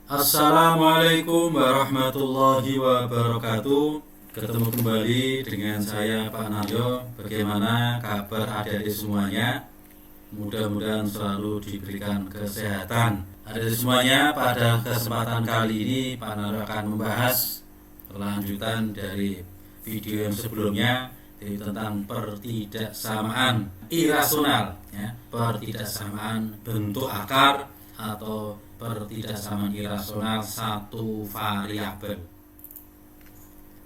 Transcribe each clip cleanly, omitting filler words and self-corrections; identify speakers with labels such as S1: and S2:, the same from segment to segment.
S1: Assalamualaikum warahmatullahi wabarakatuh. Ketemu kembali dengan saya Pak Naryo. Bagaimana kabar adik-adik semuanya? Mudah-mudahan selalu diberikan kesehatan adik-adik semuanya. Pada kesempatan kali ini Pak Naryo akan membahas kelanjutan dari video yang sebelumnya, yaitu tentang pertidaksamaan irasional, pertidaksamaan bentuk akar atau pertidaksamaan irasional satu variabel.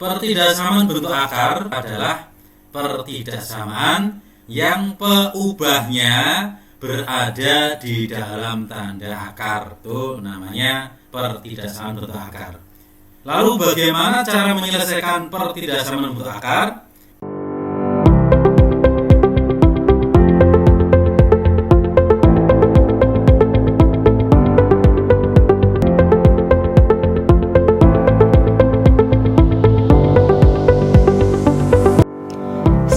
S1: Pertidaksamaan bentuk akar adalah pertidaksamaan yang peubahnya berada di dalam tanda akar. Itu namanya pertidaksamaan bentuk akar. Lalu bagaimana cara menyelesaikan pertidaksamaan bentuk akar?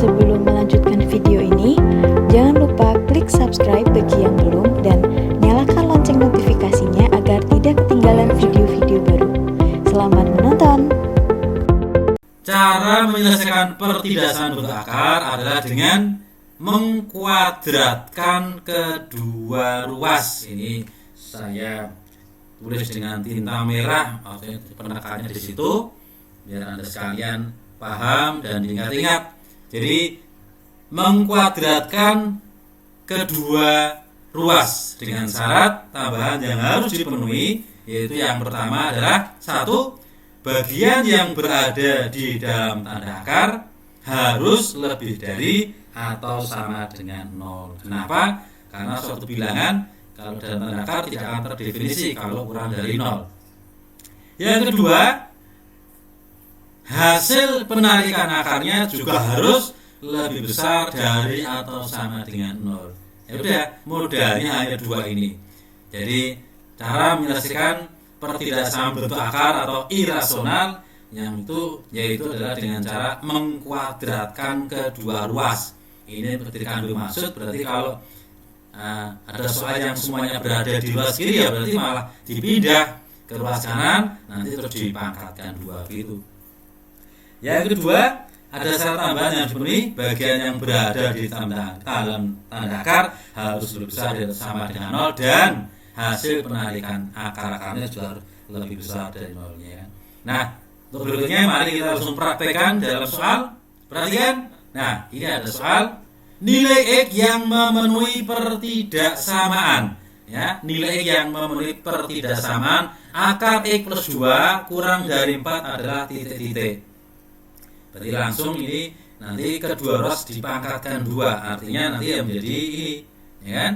S2: Sebelum melanjutkan video ini, jangan lupa klik subscribe bagi yang belum dan nyalakan lonceng notifikasinya agar tidak ketinggalan video-video baru. Selamat menonton!
S1: Cara menyelesaikan pertidaksamaan bentuk akar adalah dengan mengkuadratkan kedua ruas. Ini saya tulis dengan tinta merah, maksudnya penekanannya di situ, biar Anda sekalian paham dan ingat-ingat. Jadi mengkuadratkan kedua ruas dengan syarat tambahan yang harus dipenuhi, yaitu yang pertama adalah satu, bagian yang berada di dalam tanda akar harus lebih dari atau sama dengan 0. Kenapa? Karena suatu bilangan kalau dalam tanda akar tidak akan terdefinisi kalau kurang dari 0. Yang kedua, hasil penarikan akarnya juga harus lebih besar dari atau sama dengan 0. Ya udah, modalnya hanya dua ini. Jadi cara menyelesaikan pertidaksamaan bentuk akar atau irasional yaitu adalah dengan cara mengkuadratkan kedua ruas. Ini dikandung maksud, berarti kalau ada soal yang semuanya berada di ruas kiri, ya berarti malah dipindah ke ruas kanan, nanti terus dipangkatkan dua gitu. Yang kedua, ada syarat tambahan yang dipenuhi, bagian yang berada di dalam tanda akar harus lebih besar atau sama dengan 0 dan hasil penarikan akar-akarnya juga lebih besar dari 0-nya. Nah, untuk berikutnya mari kita langsung praktekkan dalam soal. Perhatikan. Nah, ini ada soal nilai X yang memenuhi pertidaksamaan. Ya, nilai X yang memenuhi pertidaksamaan akar X plus 2 kurang dari 4 adalah titik-titik. Berarti langsung ini nanti kedua ruas dipangkatkan 2, artinya nanti yang menjadi ini, ya kan?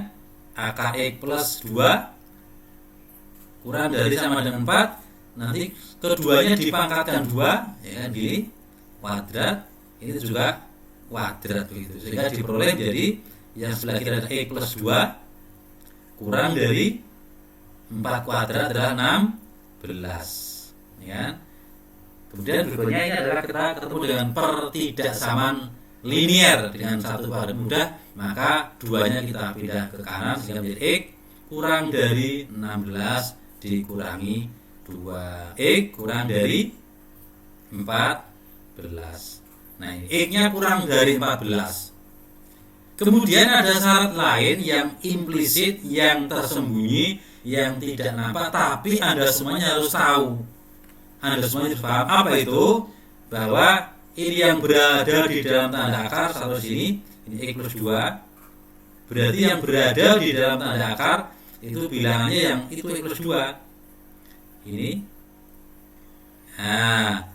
S1: Akar X plus 2 kurang dari sama dengan 4, nanti keduanya dipangkatkan 2, ya kan, gini, kuadrat, ini juga kuadrat begitu. Sehingga diperoleh jadi yang sebelah kiri ada X plus 2 kurang dari 4 kuadrat adalah 16, ya kan? Kemudian berikutnya ini adalah kita ketemu dengan pertidaksamaan linier dengan satu variabel mudah, maka duanya kita pindah ke kanan sehingga menjadi X kurang dari 16 dikurangi 2, X kurang dari 14. Nah, ini X-nya kurang dari 14. Kemudian ada syarat lain yang implisit, yang tersembunyi, yang tidak nampak, tapi Anda semuanya harus tahu. Anda semuanya harus paham apa itu, bahwa ini yang berada di dalam tanda akar satu sini, ini X plus 2, berarti yang berada di dalam tanda akar itu bilangannya yang itu X plus 2 ini. Nah,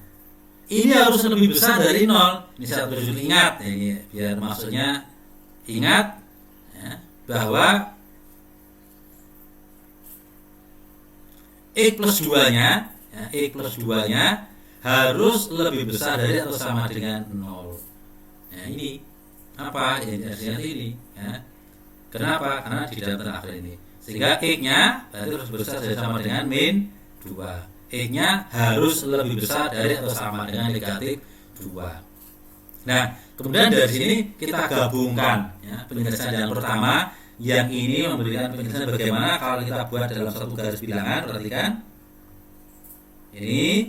S1: ini harus lebih besar dari 0. Ini saya tulis, ingat ini biar maksudnya ingat, ya, bahwa X plus 2-nya, ya, X plus 2-nya harus lebih besar dari atau sama dengan 0. Nah, ini apa? Ini artinya ini, ya. Kenapa? Karena di dalam tanda akar ini. Sehingga X-nya berarti harus besar dari sama dengan min 2. X-nya harus lebih besar dari atau sama dengan negatif 2. Nah, kemudian dari sini kita gabungkan, ya, penjelasan yang pertama. Yang ini memberikan penjelasan bagaimana kalau kita buat dalam satu garis bilangan. Perhatikan, Ini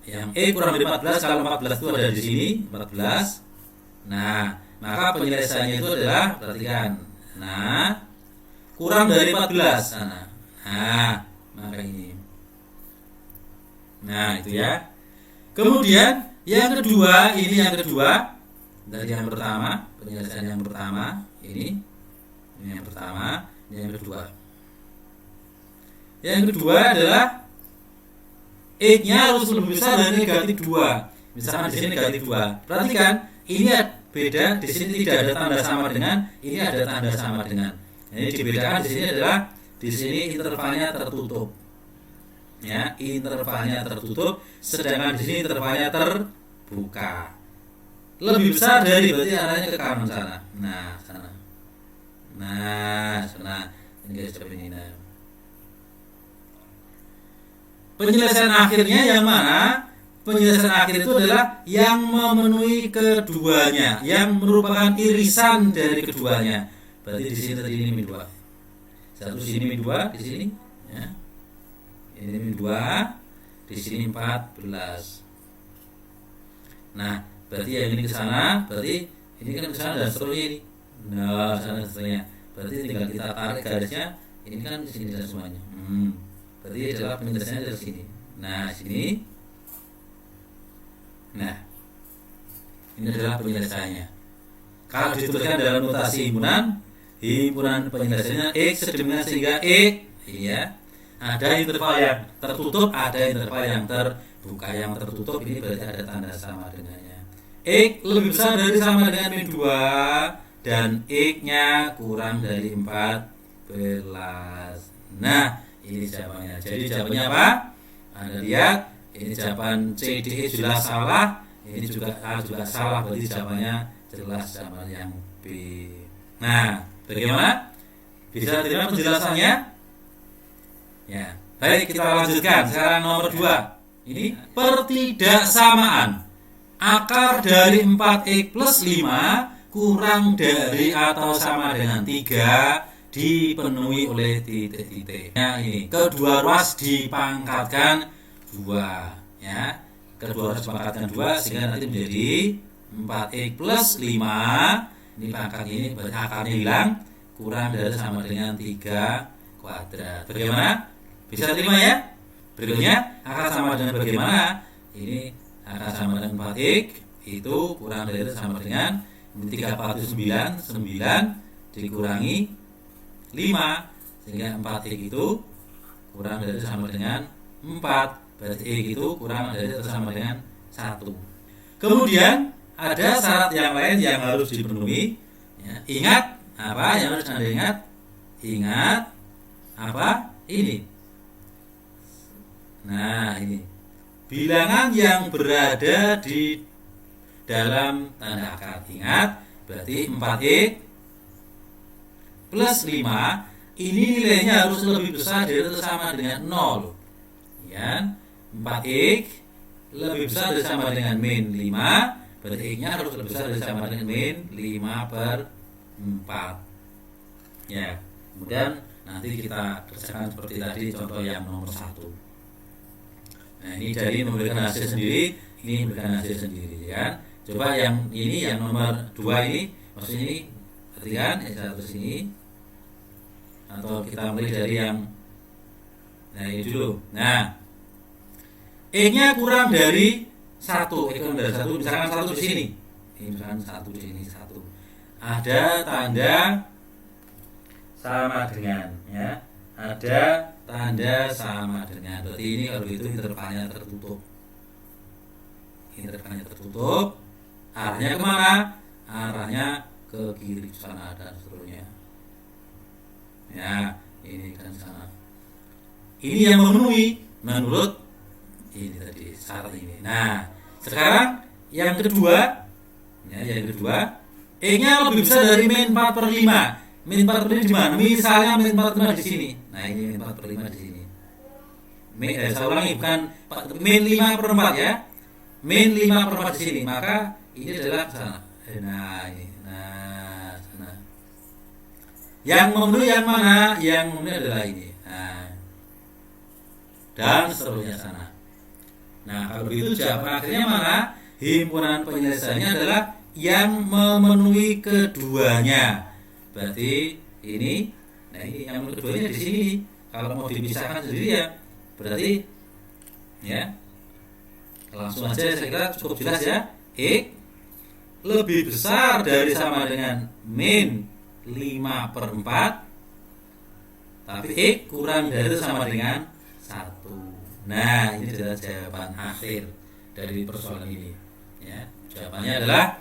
S1: yang E kurang dari 14, kalau 14 itu ada di sini 14. Nah, maka penyelesaiannya itu adalah, perhatikan, nah kurang dari 14 sana. Nah, maka ini. Nah, itu ya. Kemudian yang kedua, ini yang kedua dari yang pertama, penyelesaian yang pertama ini yang pertama, ini yang kedua. Yang kedua adalah X-nya harus lebih besar dari negatif 2. Misalkan di sini negatif 2. Perhatikan, ini beda, di sini tidak ada tanda sama dengan, ini ada tanda sama dengan. Ini dibedakan di sini adalah di sini intervalnya tertutup. Ya, intervalnya tertutup, sedangkan di sini intervalnya terbuka. Lebih besar dari, berarti arahnya ke kanan sana. Nah, sana. Nah, sana. Ini garis ini. Nah. Penyelesaian akhirnya yang mana? Penyelesaian akhir itu adalah yang memenuhi keduanya, yang merupakan irisan dari keduanya. Berarti di sini tadi ini min 2. Satu sini min 2, di sini ya. Ini min 2, di sini 14. Nah, berarti yang ini ke sana, berarti ini kan ke sana dan seterusnya ini. Nah, sana dan seterusnya. Berarti tinggal kita tarik garisnya, ini kan di sini dan semuanya. Berarti adalah penyelesaiannya dari sini. Nah, sini. Nah, ini adalah penyelesaiannya. Kalau dituliskan dalam notasi himpunan penyelesaiannya X sedemikian sehingga X, ya, ada interval yang tertutup, ada interval yang terbuka. Yang tertutup ini berarti ada tanda sama dengannya. X lebih besar dari sama dengan min 2 dan X-nya kurang dari 14. Nah, ini jawabannya. Jadi jawabannya apa? Anda lihat, ini jawaban C, D, E jelas salah. Ini juga A juga salah. Berarti jawabannya jelas jawaban yang B. Nah, bagaimana? Bisa terima penjelasannya? Ya. Baik, kita lanjutkan. Sekarang nomor 2. Ini pertidaksamaan. Akar dari 4x plus 5 kurang dari atau sama dengan 3 dipenuhi oleh titik-titik. Nah, ini kedua ruas dipangkatkan 2, ya. Kedua ruas dipangkatkan 2 sehingga nanti menjadi 4x plus 5. Ini pangkat ini berarti akarnya hilang, kurang dari sama dengan 3 kuadrat. Bagaimana? Bisa terima ya? Berikutnya akar sama dengan bagaimana? Ini akar sama dengan 4x itu kurang dari sama dengan 349 dikurangi 5 sehingga 4x itu kurang dari sama dengan 4, berarti x itu kurang dari sama dengan 1. Kemudian ada syarat yang lain yang harus dipenuhi, ya. Ingat apa yang harus Anda ingat? Ingat apa? Ini. Nah, ini bilangan yang berada di dalam tanda akar. Ingat, berarti 4x plus 5 ini nilainya harus lebih besar dari atau sama dengan 0. Ya, 4x lebih besar dari sama dengan min 5, berarti x-nya harus lebih besar dari sama dengan min 5/4. Ya, kemudian nanti kita kerjakan seperti tadi contoh yang nomor 1. Nah, ini jadi memberikan hasil sendiri, ini memberikan hasil sendiri, ya. Coba yang ini, yang nomor 2 ini, maksudnya ini, perhatikan, satu sini, atau kita mulai dari yang, nah ini dulu. Nah, x-nya kurang dari 1, x kurang dari 1, misalkan 1 di sini, ini misalkan 1 di sini, 1. Ada tanda sama dengan, ya. Ada tanda sama dengan. Berarti ini kalau itu intervalnya tertutup. Intervalnya tertutup. Arahnya kemana? Arahnya ke kiri sana dan seterusnya. Ya, ini kan sana. Ini yang memenuhi menurut ini tadi syarat ini. Nah, sekarang yang kedua, ya, yang kedua, x-nya lebih besar dari min 4/5. Min 4/5 di mana? Misalnya min 4/5 di sini. Nah, ini min 4/5 di sini. Saya ulangi, bukan min 5/4 ya. Min 5/4 di sini. Maka ini adalah ke sana. Nah, ini. Nah, sana. Yang memenuhi yang mana? Yang memenuhi adalah ini. Nah. dan seterusnya sana. Nah, kalau begitu jawaban akhirnya mana? Himpunan penyelesaiannya adalah yang memenuhi keduanya. Berarti ini, nah ini yang memenuhi keduanya di sini. Kalau mau dipisahkan sendiri ya, berarti ya langsung aja saya kira cukup jelas ya. X lebih besar dari sama dengan min 5/4, tapi X kurang dari sama dengan 1. Nah, ini adalah jawaban akhir dari persoalan ini ya. Jawabannya adalah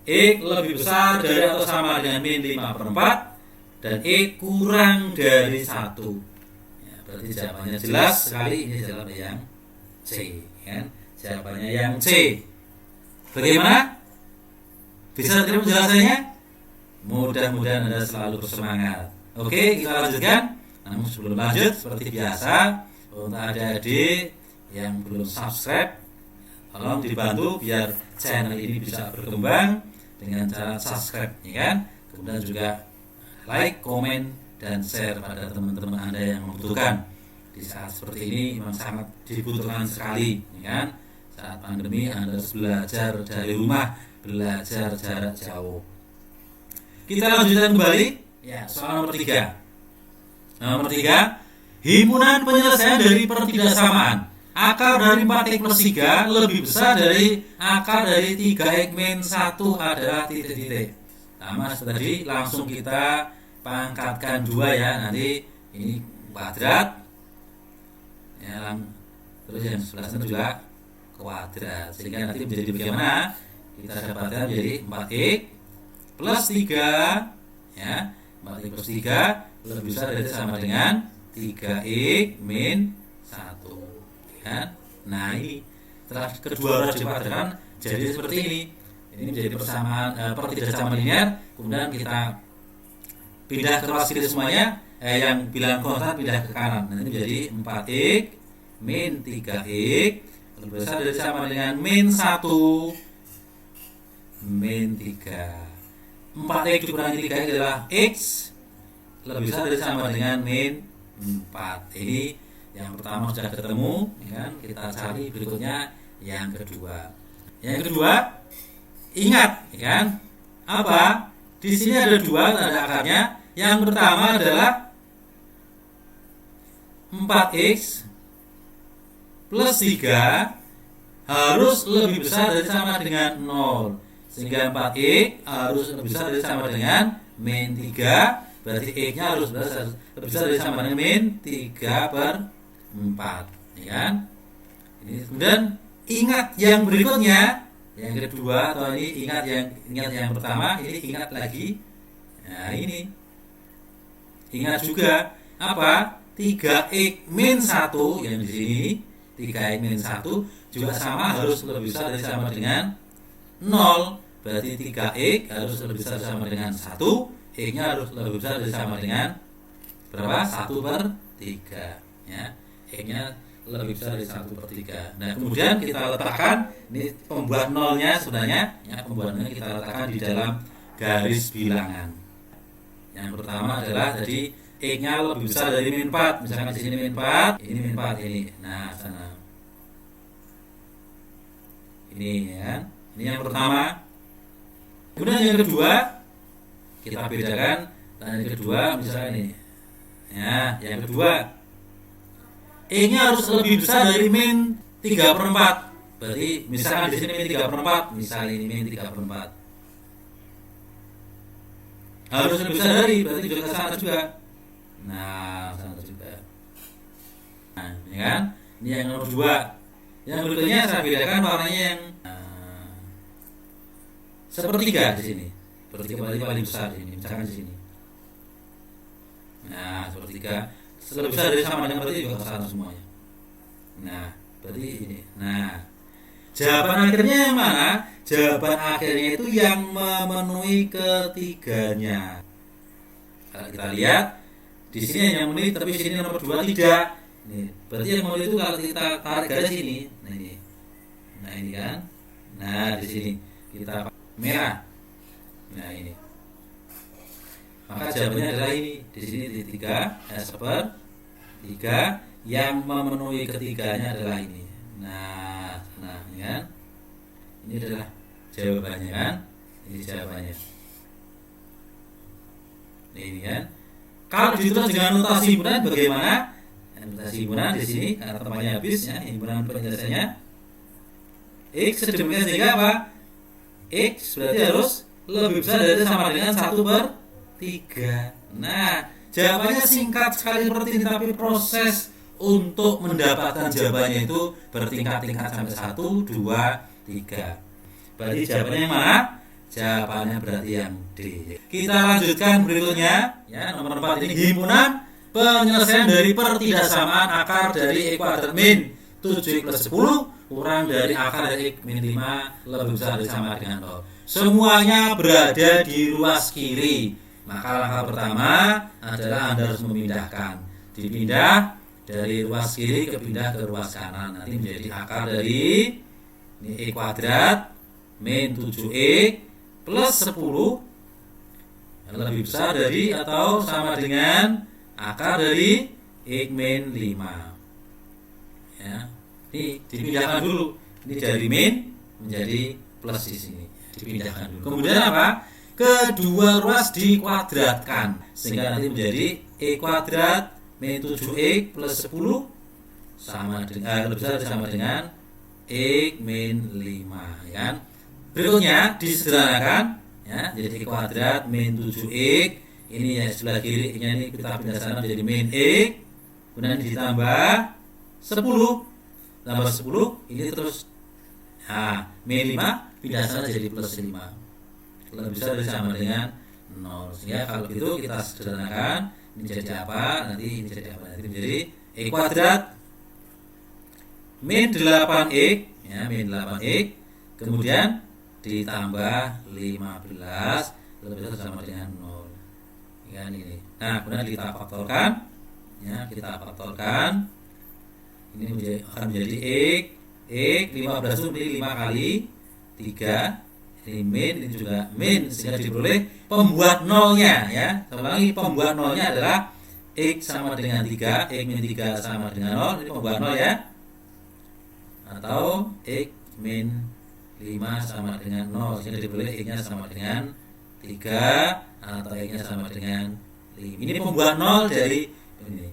S1: X lebih besar dari atau sama dengan min 5/4 dan X kurang dari 1 ya, berarti jawabannya jelas sekali. Ini jawaban yang C kan? Jawabannya yang C. Bagaimana? Bisa terima penjelasannya? Mudah-mudahan Anda selalu bersemangat. Oke, kita lanjutkan. Namun sebelum lanjut, seperti biasa, untuk adik-adik yang belum subscribe, tolong dibantu biar channel ini bisa berkembang dengan cara subscribe, ya kan? Kemudian juga like, komen, dan share pada teman-teman Anda yang membutuhkan. Di saat seperti ini memang sangat dibutuhkan sekali, ya kan? Saat pandemi Anda harus belajar dari rumah, belajar jarak jauh. Kita lanjutkan kembali ya, soal nomor 3. Nomor 3, himpunan penyelesaian dari pertidaksamaan. Akar dari 4x plus 3 lebih besar dari akar dari 3x min 1 adalah titik-titik. Sama seperti tadi, langsung kita pangkatkan 2 ya. Nanti ini kuadrat ya, terus yang sebelah sana juga kuadrat, sehingga nanti menjadi bagaimana? Kita dapatkan menjadi 4x plus 3 ya, 4x plus 3 lebih besar dari sama dengan 3x min 1 ya. Nah, ini setelah kedua harus dikuadratkan jadi seperti ini. Ini menjadi persamaan pertidaksamaan linear. Kemudian kita pindah ke ruas kiri semuanya, yang bilangan konstan pindah ke kanan. Nanti menjadi 4x min 3x lebih besar dari sama dengan min 1 min 3. 4x dikurangi 3x adalah x lebih besar dari sama dengan min 4. Ini yang pertama sudah ketemu ya kan? Kita cari berikutnya yang kedua. Yang kedua, ingat ya kan? Apa? Di sini ada 2 tanda akarnya. Yang pertama adalah 4x plus 3 harus lebih besar dari sama dengan 0. Sehingga 4x harus lebih besar dari sama dengan min 3. Berarti x-nya harus lebih besar dari sama dengan min 3/4 ya kan? Ini kemudian ingat yang berikutnya, yang kedua, atau ini ingat yang pertama, ini ingat lagi. Nah, ini ingat juga apa? 3x min 1 yang di sini, 3x min 1 juga sama harus lebih besar dari sama dengan 0. Berarti 3x harus lebih besar sama dengan 1, x-nya harus lebih besar dari sama dengan berapa? 1/3 ya. X-nya lebih besar dari 1/3. Nah, kemudian kita letakkan, ini pembuat nolnya sebenarnya ya, pembuat nolnya kita letakkan di dalam garis bilangan. Yang pertama adalah tadi x-nya lebih besar dari min 4. Misalkan di sini min 4, ini min 4 ini. Nah, sana. Ini ya. Ini yang pertama. Kemudian yang kedua kita bedakan. Dan yang kedua misalnya ini. Ya, yang kedua x-nya harus lebih besar dari min 3/4. Berarti misalkan di sini min 3/4, misalnya ini min 3/4. Harus lebih besar dari, berarti juga ke sana juga. Nah, sana juga. Nah, ya kan? Ini yang nomor 2. Yang berikutnya saya bedakan warnanya yang sepertiga di sini. Sepertiga paling besar di sini, misalkan di sini. Nah, sepertiga lebih besar dari sama dengan, berarti juga ke sana semuanya. Nah, berarti ini. Nah, jawaban akhirnya yang mana? Jawaban akhirnya itu yang memenuhi ketiganya. Kalau kita lihat di sini yang memenuhi, tapi sini nomor 2 tidak. Nih, berarti yang memenuhi itu kalau kita tarik garis ini, nah ini. Nah, ini kan. Nah, di sini kita merah. Nah, ini. Maka jawabannya adalah ini. Di sini di 3, 3. yang memenuhi ketiganya adalah ini. Nah, ya. Ini adalah jawabannya kan? Ini jawabannya. Ini kan? Kalau ditulis dengan notasi himpunan bagaimana? Notasi himpunan di sini karena temannya habis ya, himpunan penyelesaiannya X sedemikian sehingga apa? X berarti harus lebih besar dari sama dengan 1/3. Nah, jawabannya singkat sekali seperti ini, tapi proses untuk mendapatkan jawabannya itu bertingkat-tingkat sampai 1, 2, 3. Berarti jawabannya yang mana? Jawabannya berarti yang D. Kita lanjutkan berikutnya ya, nomor 4 ini himpunan penyelesaian dari pertidaksamaan akar dari E kuadrat min 7x plus 10 kurang dari akar dari X min 5 lebih besar dari sama dengan 0. Semuanya berada di ruas kiri. Maka langkah pertama adalah Anda harus memindahkan. Dipindah dari ruas kiri pindah ke ruas kanan. Nanti menjadi akar dari ini E kuadrat min 7x plus 10 yang lebih besar dari atau sama dengan akar dari X min 5. Ya. Ini dipindahkan dulu. Ini dari min menjadi plus di sini. Dipindahkan dulu. Kemudian apa? Kedua ruas dikuadratkan sehingga nanti menjadi E kuadrat min 7x plus 10 sama dengan lebih besar sama dengan X min 5 ya kan? Berikutnya disederhanakan ya, jadi E kuadrat min 7x ini ya sebelah kiri ini kita pindah sana menjadi min X, kemudian ditambah 10 tambah 10 ini terus min 5 pindah sana jadi plus 5 lebih besar sama dengan 0. Sehingga kalau gitu kita sederhanakan ini jadi apa nanti, ini jadi apa nanti menjadi E kuadrat min 8x ya, min 8x kemudian ditambah 15 lebih besar sama dengan 0 ya, ini. Nah kemudian kita faktorkan ya, kita faktorkan ini akan menjadi X 15 itu menjadi 5 kali 3 ini min, ini juga min sehingga diperoleh pembuat nolnya ya. Lagi pembuat nolnya adalah X sama dengan 3, X min 3 sama dengan 0, ini pembuat nol ya, atau X min 5 sama dengan 0 sehingga diperoleh X nya sama dengan 3 atau X nya sama dengan 5. Ini pembuat nol dari ini.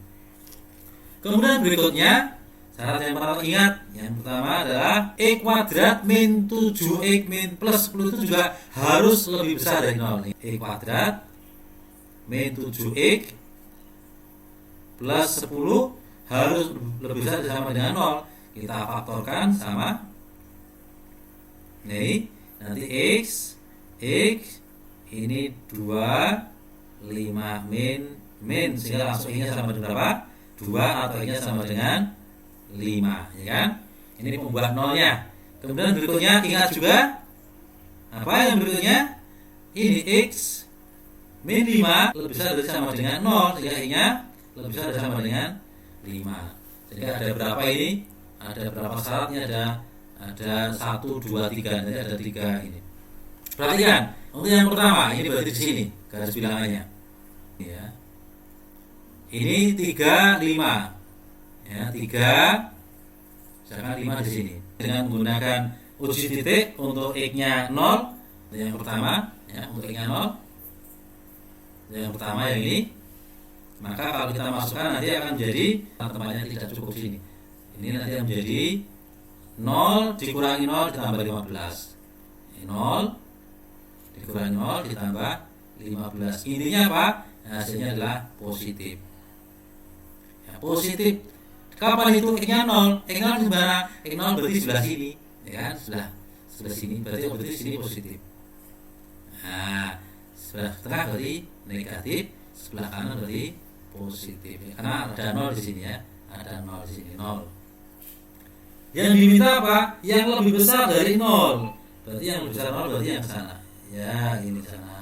S1: Kemudian berikutnya syarat yang pertama ingat, yang pertama adalah E kuadrat min 7x min plus 10 itu juga harus lebih besar dari 0. E kuadrat min 7x plus 10 harus lebih besar sama dengan 0. Kita faktorkan sama nih, nanti X ini 2 5 min sehingga langsung X nya sama dengan berapa? 2 atau X nya sama dengan 5 ya kan? Ini pembuat nolnya. Kemudian berikutnya ingat juga apa yang berikutnya? Ini X min 5 lebih besar dari sama dengan 0 sehingga X nya lebih besar dari sama dengan 5. Jadi ada berapa ini? Ada berapa syaratnya? Ada 1 2 3. Nanti ada 3 ini. Perhatikan, untuk yang pertama ini berarti di sini garis bilangannya. Ya. Ini 3 5. Ya, 3 misalkan 5 di sini dengan menggunakan uji titik untuk X-nya 0 yang pertama ya, untuk X-nya 0 yang pertama yang ini, maka kalau kita masukkan nanti akan menjadi tempatnya tidak cukup sini, ini nanti akan menjadi 0 dikurangi 0 ditambah 15 0 dikurangi 0 ditambah 15. Intinya apa? Hasilnya adalah positif ya, positif. Kapan itu X-nya 0? X0 di mana? X0 berarti sebelah sini, ya kan? Sebelah sini berarti sini positif. Nah, sebelah tengah berarti negatif, sebelah kanan berarti positif. Ya, karena ada 0 di sini ya, ada 0 di sini 0. Yang diminta apa? Yang lebih besar dari 0. Berarti yang lebih besar 0 berarti yang ke sana. Ya, ini sana.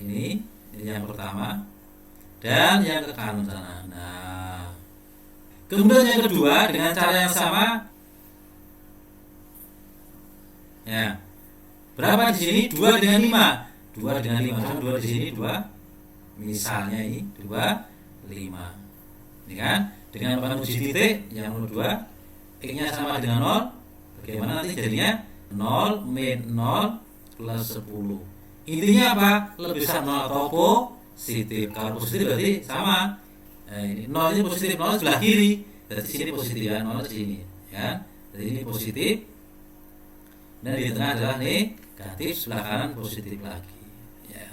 S1: Ini yang pertama. Dan yang ke kanan sana. Nah, kemudian yang kedua dengan cara yang sama, ya berapa di sini? 2 dengan 5, 2 dengan 5, 2 di sini 2, misalnya ini 2 5, ya kan? Dengan menguji titik yang nomor 2, X-nya sama dengan 0, bagaimana nanti jadinya 0 min 0 plus 10. Intinya apa? Lebih besar 0 atau positif. Kalau positif berarti sama. Ini 0 ini positif, 0 sebelah kiri. Berarti sini positif ya, 0 di sini, ya. Jadi ini positif. Dan di tengah adalah negatif, sebelah kanan positif lagi. Ya.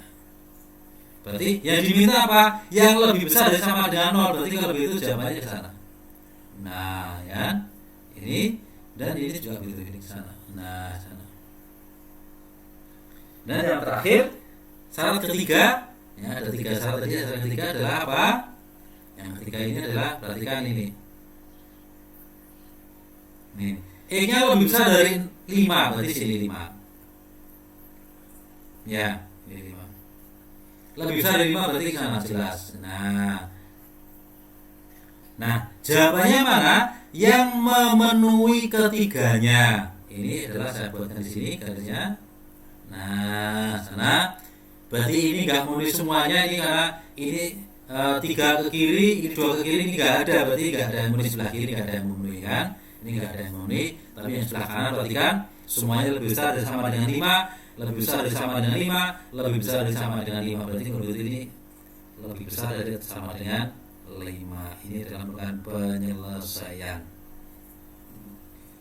S1: Berarti yang diminta apa? Yang lebih besar dari sama dengan 0. Berarti kalau begitu jawabannya ke sana. Nah, ya. Ini dan ini juga begitu, ini ke sana. Nah, sana. Dan yang terakhir, syarat ketiga, ya ada 3 syarat tadi. Syarat ketiga adalah apa? Yang ketiga ini adalah, perhatikan ini. Nih, E-nya lebih besar dari 5, berarti sini 5. Ya, ini 5. Lebih besar dari 5 berarti sana jelas. Nah, jawabannya mana? Yang memenuhi ketiganya. Ini adalah saya buatkan di sini garisnya. Nah, sana. Berarti ini nggak memenuhi semuanya ini karena ini 3 ke kiri, ini 2 ke kiri, ini nggak ada. Berarti nggak ada yang memenuhi sebelah kiri, nggak ada yang memenuhi kan? Ini nggak ada yang memenuhi. Tapi yang sebelah kanan perhatikan semuanya lebih besar dari sama dengan 5, lebih besar dari sama dengan 5, lebih besar dari sama dengan 5. Berarti menurut ini lebih besar dari sama dengan 5. Ini adalah merupakan penyelesaian.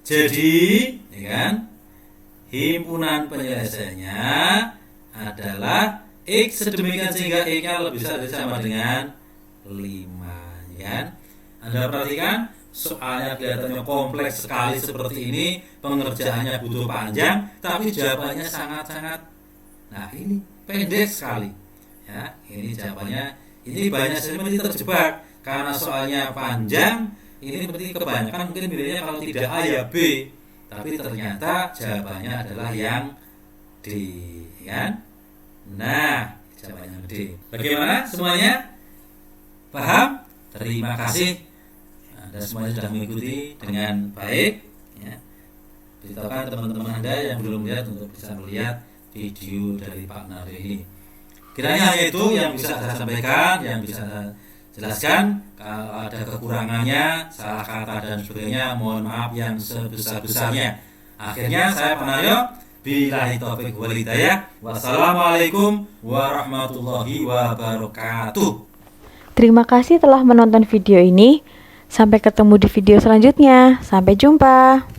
S1: Jadi, ya kan? Himpunan penyelesaiannya adalah X sedemikian sehingga X-nya lebih besar dari sama dengan 5, ya kan? Anda perhatikan soalnya kelihatannya kompleks sekali seperti ini, pengerjaannya butuh panjang, tapi jawabannya sangat-sangat, nah ini pendek sekali. Ya, ini jawabannya, ini banyak seperti terjebak karena soalnya panjang. Ini seperti kebanyakan mungkin milihnya kalau tidak A ya B, tapi ternyata jawabannya adalah yang D, kan? Nah, jawabannya D. Bagaimana semuanya? Paham? Terima kasih. Anda semuanya sudah mengikuti dengan baik. Ya. Beritahukan teman-teman Anda yang belum lihat untuk bisa melihat video dari Pak Naryo ini. Kiranya hanya itu yang bisa saya sampaikan, yang bisa saya jelaskan. Kalau ada kekurangannya, salah kata dan sebagainya, mohon maaf yang sebesar-besarnya. Akhirnya saya Pak Naryo, billahi taufiq wal hidayah. Wassalamualaikum warahmatullahi wabarakatuh.
S2: Terima kasih telah menonton video ini. Sampai ketemu di video selanjutnya. Sampai jumpa.